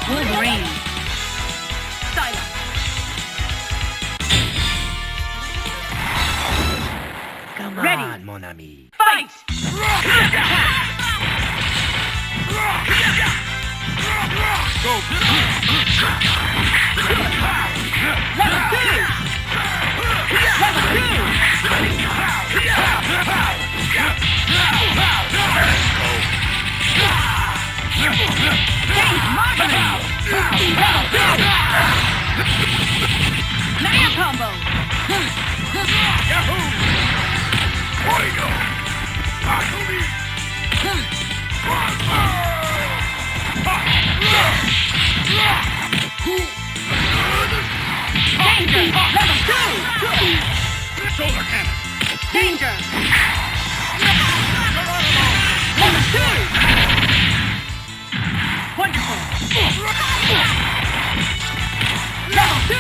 Wolverine. Silence. Come Ready. on, mon ami. Fight! Go! Level 2! Level 2! Change marketing! Level 2! Mega combo! Yahoo! Fuego! Akuli! Danger! Level 2! Solar cannon! Danger! Level 2! Wonderful! Level 2!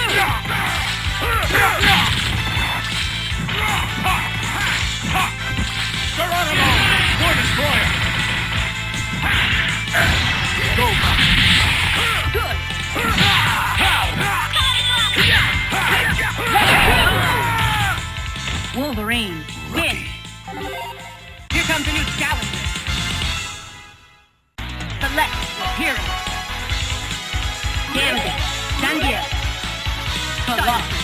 Geronimo! War Destroyer! Go! Good! Wolverine, win! Here comes a new challenger. Select your hero. Gambit, Sandia, Colossus.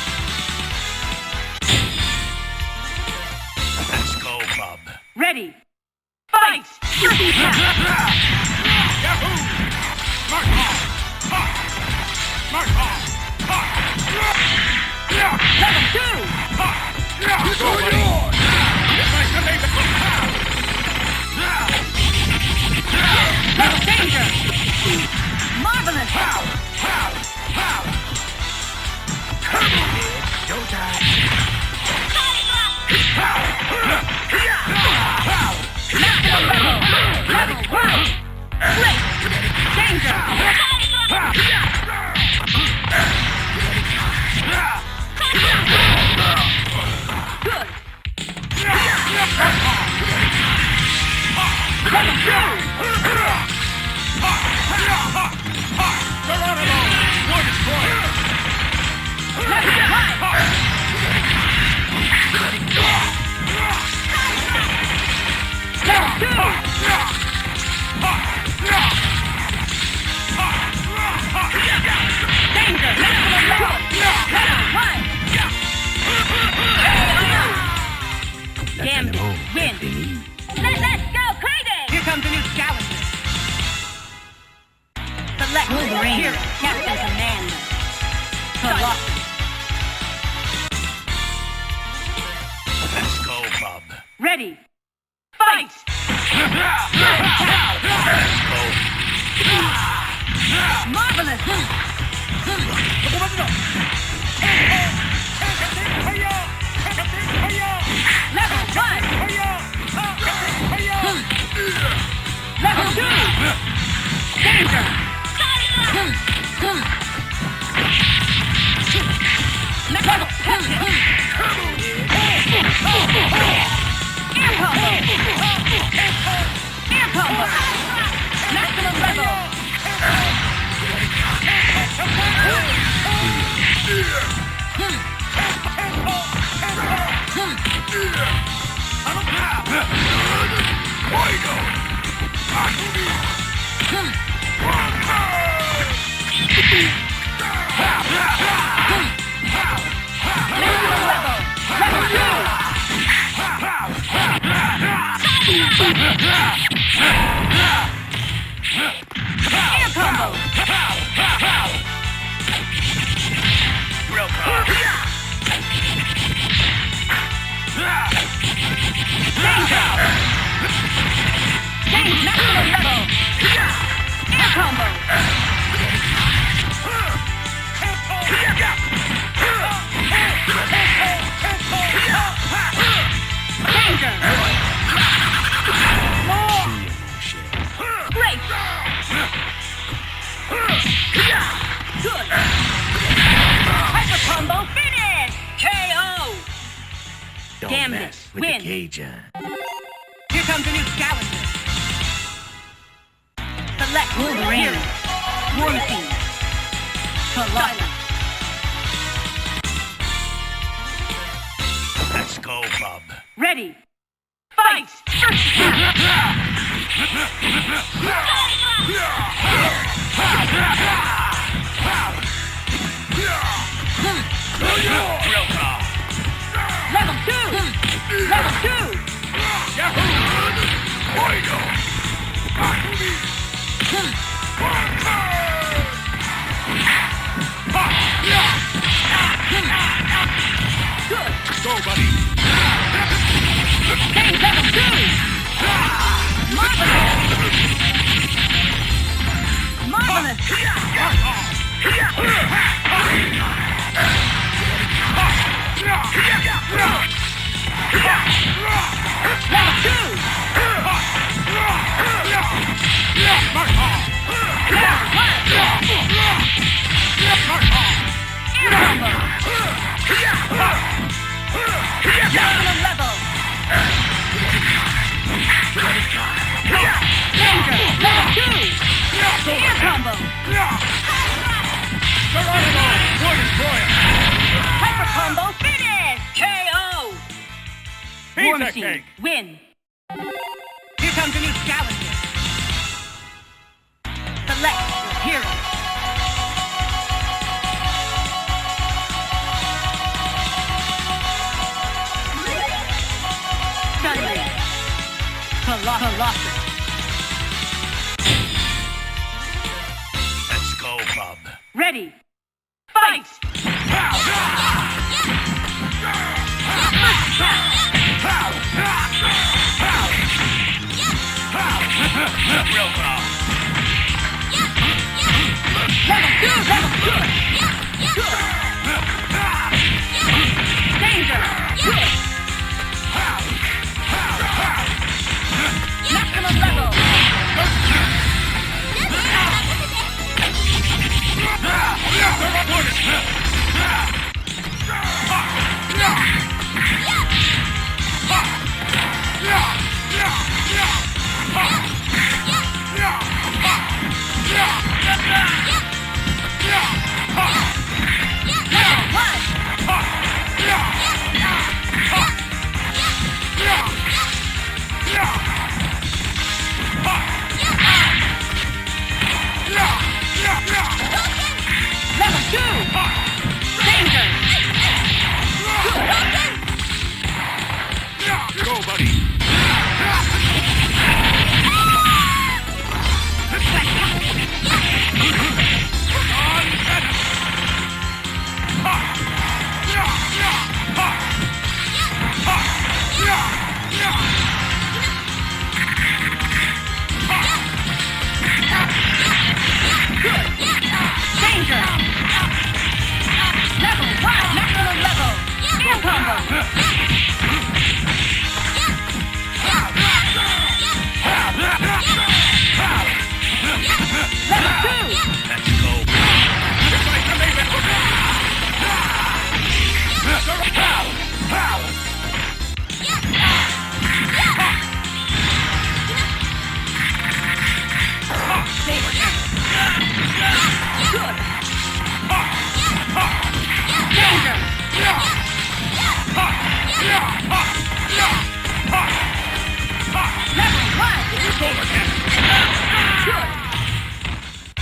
Let's go, bub. Ready, fight! Yahoo! Mark off! Mark off! Level 2! Go, buddy! It's like the name of Level danger! Marvelous! Showtime. Maximum level! Level 1! Great! Danger! Good! Level 2! Geronimo! War Destroyer! Level 1! Level 2! Danger! Maximum level! Level 1! Gambit, win! Let's go crazy! Here comes a new challenger. Select Wolverine, hero, Captain Commander. Colossus. Let's go, bub. Ready, fight! Marvelous! Level 1! Level 2! Danger! Level 10! Air combo! Air combo! Maximum level! Air combo! Real car. Change maximum level! Air combo! Danger! More! Great! Good! Hyper combo finish! KO! Don't Gambit, mess with win. the Cajun. Here comes a new challenger. Select Wolverine. War Machine. Silence. Let's go, bub. Ready. Fight! First attack! Level 2! Level 2! Good! Go, buddy! Change level 2! Marvelous! Marvelous! Level 2! Maximum level! Danger! Level 2! Air combo! Hyper combo finish! KO! War Machine, win! Here comes a new challenger. Select your hero. Stunning. Colossus. Let's go, bub. Ready. Fight! Real bub. Level 2! Level 2! Danger! Maximum level! Level 2! Danger! Go, buddy! Danger! Level 1! Maximum level! Air combo! Level 2! Let's go. Good! Danger! Level 1! Good! Good!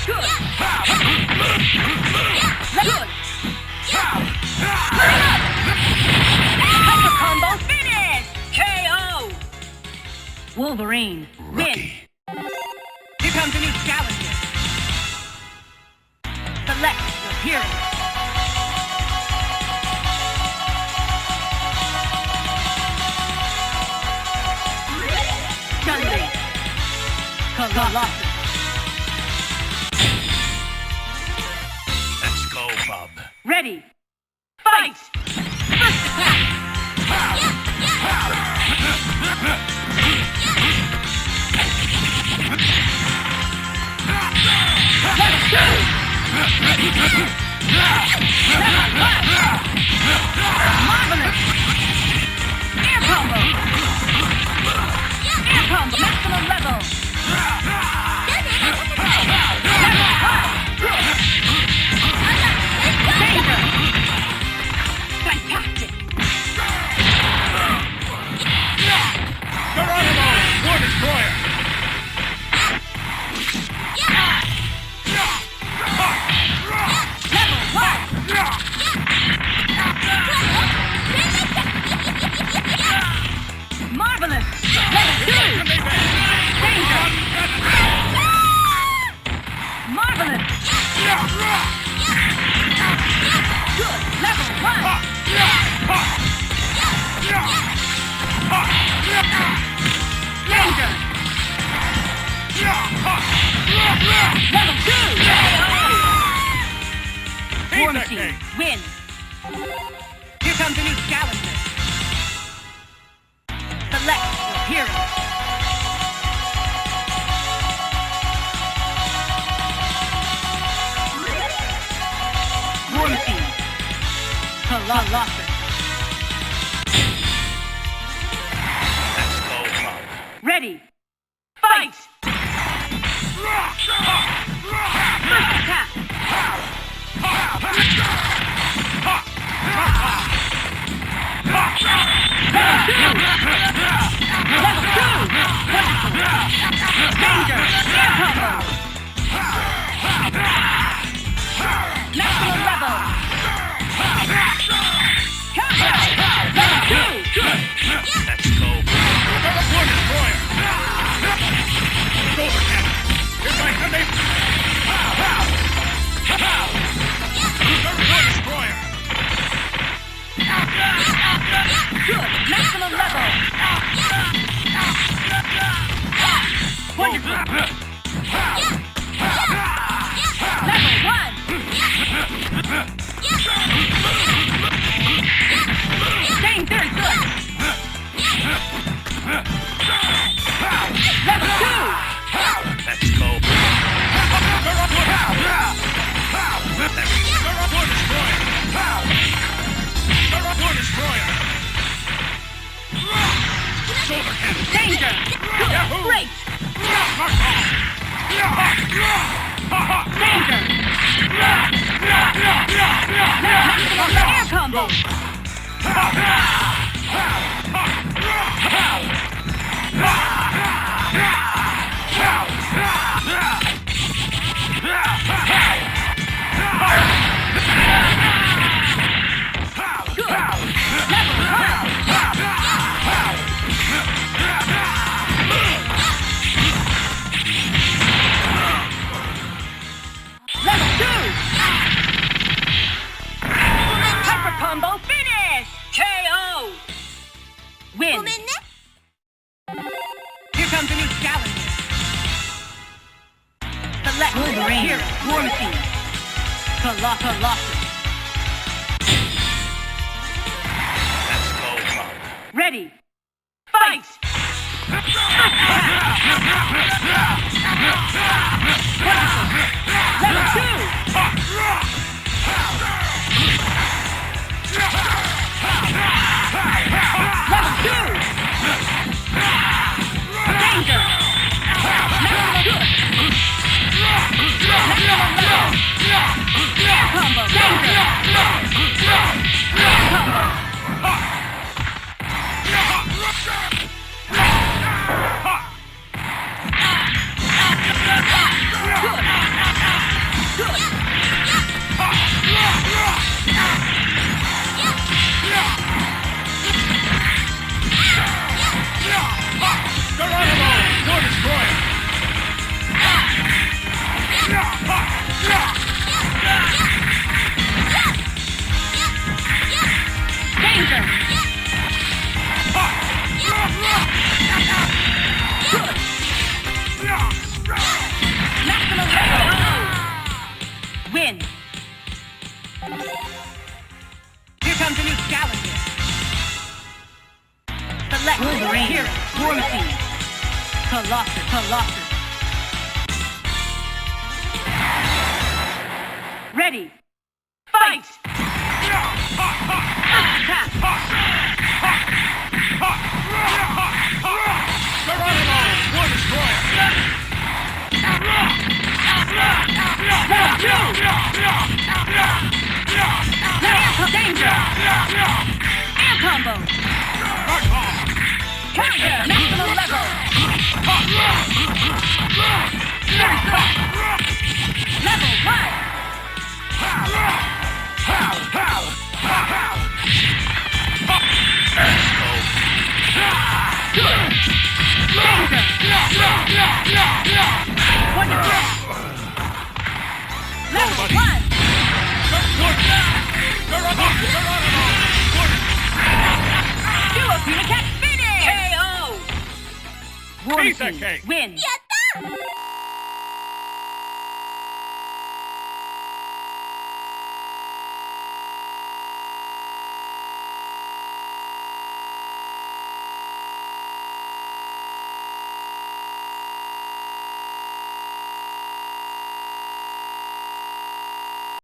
Good! Hyper combo finish! KO! Wolverine, win! Rookie. Here comes a new challenger. Select your hero. Stunning. Colossus. Let's go, bub. Ready. Fight! First attack! Level 2! Level 1! Marvelous! Air combo! Air combo! Maximum level! Level 1! Good. Level 1. Danger. Level 2. War Machine. Win. Here comes a new challenger. Select your hero. War Machine. Colossus. Let's go, Bob. Ready. Fight! First attack. Level 2. Danger. Air combo. Maximum level. Counter. Level 2. Let's go. One destroyer. Overhead. Here by Sunday. One destroyer. Good. Maximum level. Wonderful. Level 1. Staying very good. Level 2. Let's go. One destroyer. One destroyer. Shoulder cannon. Danger. Good. Great. Danger. Maximum air combo. Good. Level 1. Level 2. Hyper combo finish. KO. Win. Here comes a new challenger. Select your hero. War Machine. Colossus. Let's go, Bob. Ready. Fight. Wonderful. Level 2. Level 2. Danger. Maximum good. Maximum level. Air combo. Danger. Air combo. Good. One destroyer. Danger. Good. Maximum level. Win. Here comes a new challenger. Select your hero. War Machine. Colossus. Ready. Fight. Attack. One destroyer. Danger. Air combo. Counter. Maximum level. Very good. Level 1. Danger. Wonderful. Level 2. buddy. one. Duo Punicat finish! KO! Piece of Team cake. win. Yes!